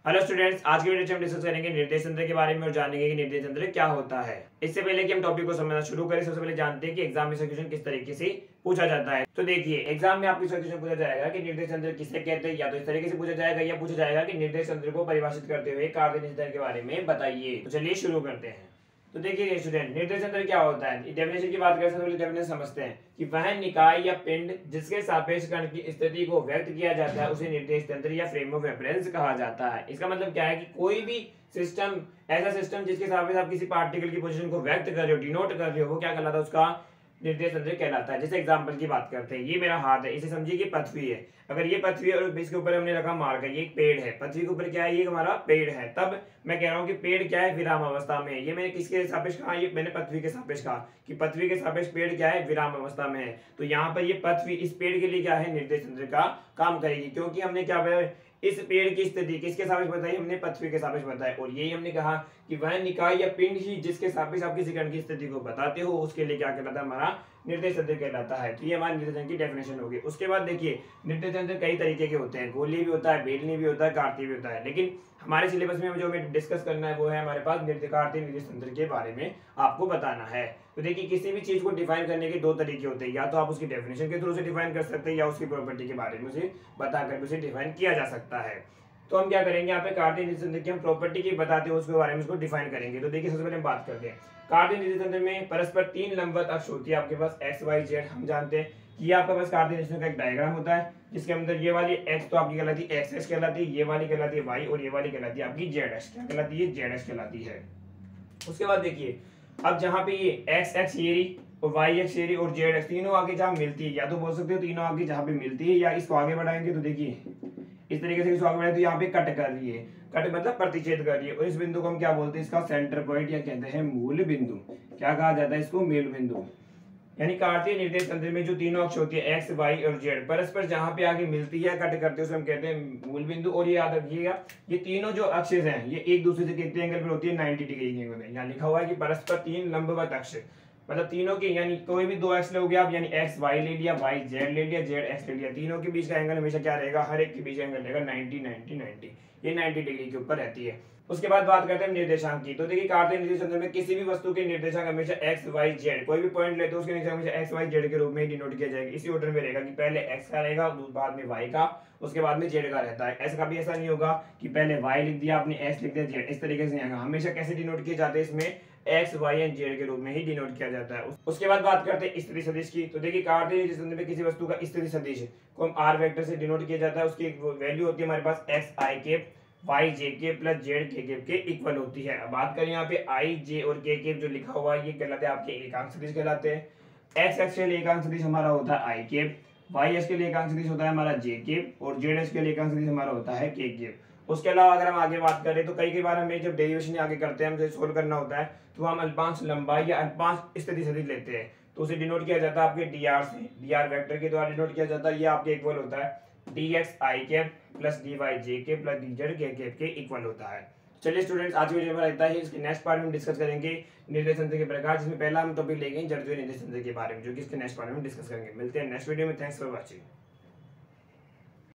Hello students, आज की video में हम डिस्कस करेंगे निर्देश तंत्र के बारे में और जानेंगे कि निर्देश तंत्र क्या होता है। इससे पहले कि हम टॉपिक को समझना शुरू करें, सबसे पहले जानते हैं कि एग्जाम में क्वेश्चन किस तरीके से पूछा जाता है। तो देखिए, एग्जाम में आपको क्वेश्चन पूछा जाएगा कि निर्देश तंत्र किसे कहते हैं, या तो इस तरीके से पूछा जाएगा या पूछा जाएगा कि निर्देश तंत्र को परिभाषित करते हुए कार्य निर्देश के बारे में बताइए। तो चलिए शुरू करते हैं। तो देखिए स्टूडेंट, निर्देश तंत्र क्या होता है, डेफिनेशन की बात करें सबसे पहले डेफिनेशन समझते हैं कि वह निकाय या पिंड जिसके सापेक्ष कण की स्थिति को व्यक्त किया जाता है उसे निर्देश तंत्र या फ्रेम ऑफ रेफरेंस कहा जाता है। इसका मतलब क्या है कि कोई भी सिस्टम, ऐसा सिस्टम जिसके सापेक्ष आप किसी पार्टिकल की पोजीशन को व्यक्त कर रहे हो, डिनोट कर रहे हो, वो क्या कहलाता है, उसका निर्देश तंत्र कहलाता है। जैसे एग्जांपल की बात करते हैं, ये मेरा हाथ है, इसे समझिए कि पृथ्वी है। अगर ये पृथ्वी है और इसके ऊपर हमने रखा मार्कर, ये एक पेड़ है, पृथ्वी के ऊपर क्या है, ये हमारा पेड़ है, तब मैं कह रहा हूँ कि पेड़ क्या है, विराम अवस्था में है। ये मैंने किसके सापेक्ष कहा, ये मैंने पृथ्वी के सापेक्ष कहा कि पृथ्वी के सापेक्ष पेड़ क्या है, विराम अवस्था में है। तो यहाँ पर ये पृथ्वी इस पेड़ के लिए क्या है, निर्देश तंत्र का काम करेगी, क्योंकि हमने क्या इस पेड़ की स्थिति किसके सापेक्ष बताई, हमने पृथ्वी के सापेक्ष बताई। और यही हमने कहा कि वह निकाय या पिंड ही जिसके सापेक्ष आप किसी कण की स्थिति को बताते हो उसके लिए क्या कहलाता है, हमारा निर्देश तंत्र कहलाता है। तो ये हमारे निर्देश तंत्र की डेफिनेशन होगी। उसके बाद देखिए, निर्देश तंत्र कई तरीके के होते हैं, गोलीय भी होता है, बेलनी भी होता है, कार्तीय भी होता है। लेकिन हमारे सिलेबस में जो हमें डिस्कस करना है वो है हमारे पास कार्तीय निर्देश तंत्र के बारे में आपको बताना है। तो देखिए, किसी भी चीज को डिफाइन करने के दो तरीके होते हैं, या तो आप उसकी डेफिनेशन के थ्रू से डिफाइन कर सकते हैं या उसकी प्रॉपर्टी के बारे में उसे बताकर उसे डिफाइन किया जा सकता है। तो हम क्या करेंगे, यहाँ पे कार्तीय निर्देश तंत्र की हम प्रॉपर्टी की बताते हैं उसके बारे में उसको डिफाइन करेंगे। तो देखिए, सबसे पहले हम बात करते हैं कार्तीय निर्देश तंत्र में परस्पर तीन लंबवत अक्ष होती है आपके पास, एक्स वाई जेड। हम जानते हैं कि आपके पास कार्तीय निर्देश का एक डायग्राम होता है जिसके अंदर ये वाली एक्स तो आपकी कहलाती है एक्स एक्स कहलाती है, ये वाली कहलाती है वाई और ये वाली कहलाती है आपकी जेड एक्स। क्या कहलाती है, जेड एक्स कहलाती है। उसके बाद देखिए, अब जहाँ पे ये एक्स एक्स ये रही और वाई एक्स ये रही और जेड एक्स तीनों आगे जहाँ मिलती है, या तो बोल सकते हो तीनों आगे जहाँ पे मिलती है, या इसको आगे बढ़ाएंगे तो देखिए इस तरीके से इसको आगे बढ़ाए तो यहाँ पे कट कर रही है, कट मतलब प्रतिच्छेद कर रही है। और इस बिंदु को हम क्या बोलते हैं, इसका सेंटर पॉइंट या कहते हैं मूल बिंदु। क्या कहा जाता है इसको, मूल बिंदु। यानी कार्तीय निर्देश तंत्र में जो तीनों अक्ष होती है एक्स वाई और जेड, परस्पर जहां पे आगे मिलती है कट करते हैं उसे हम कहते हैं मूल बिंदु। और ये याद रखिएगा, ये तीनों जो अक्षेस हैं ये एक दूसरे से कितने एंगल पर होती है, 90 डिग्री के एंगल में। यहाँ लिखा हुआ है कि परस्पर तीन लंबवत अक्ष, मतलब तीनों के, यानी कोई भी दो एक्स लोगे आप, यानी एक्स वाई ले लिया, वाई जेड ले लिया, जेड एक्स ले लिया, तीनों के बीच का एंगल हमेशा क्या रहेगा, हर एक के बीच का एंगल रहेगा 90 90 90। ये 90 डिग्री के ऊपर रहती है। उसके बाद बात करते हैं निर्देशांक की। तो देखिए, कार्तीय निर्देश तंत्र में किसी भी वस्तु के निर्देशांक हमेशा एक्स वाई जेड, कोई भी पॉइंट लेते हो उसके निर्देशांक हमेशा एक्स वाई जेड के रूप में ही डिनोट किया जाएगा। इसी ऑर्डर में रहेगा कि पहले एक्स का रहेगा, बाद में वाई का, उसके बाद में जेड का रहता है। ऐसा कभी ऐसा नहीं होगा कि पहले वाई लिख दिया आपने, एक्स लिख दिया, जेड, इस तरीके से नहीं आएगा। हमेशा कैसे डिनोट किए जाते हैं, इसमें एक्स वाई एंड जेड के रूप में ही डिनोट किया जाता है। उसके बाद बात करते हैं स्थिति सदिश की। तो देखिए, कार्तीय निर्देश तंत्र में किसी वस्तु का स्थिति सदिश को हम आर वेक्टर से डिनोट किया जाता है। उसकी वैल्यू होती है हमारे पास एक्स आई केप वाई जे के प्लस जेड के केप के इक्वल होती है। अब बात करें यहाँ पे आई जे और के केप जो लिखा हुआ है ये कहलाते हैं आपके एकांक सदिश कहलाते हैं। एक्स एक्स के लिए एकांक सदिश हमारा होता है आई केप, वाई एस के लिए एकांक सदिश होता है हमारा जे केप और जेड एस के लिए एकांक सदिश हमारा होता है के केप। उसके अलावा अगर हम आगे बात करें तो कई बार हमें जब डेरिवेशन आगे करते हैं, हमें सोल्व करना होता है, तो हम अल्पांश लंबाई या अल्पांश स्थिति सदिश लेते हैं। तो उसे डिनोट किया जाता है आपके डी आर से, डी आर वेक्टर के द्वारा डिनोट किया जाता है। ये आपके इक्वल होता है डी एक्स आई कैप प्लस डी वाई जे के प्लस डी जेड के कैप के इक्वल होता है। चलिए स्टूडेंट्स, आज की वीडियो में इतना ही। इसके नेक्स्ट पार्ट में हम डिस्कस करेंगे निर्देश तंत्र के प्रकार, जिसमें पहला हम टॉपिक लेंगे जड़त्वीय निर्देश तंत्र के बारे में, जो कि इसके नेक्स्ट पार्ट में डिस्कस करेंगे। मिलते हैं नेक्स्ट वीडियो में। Thanks for watching.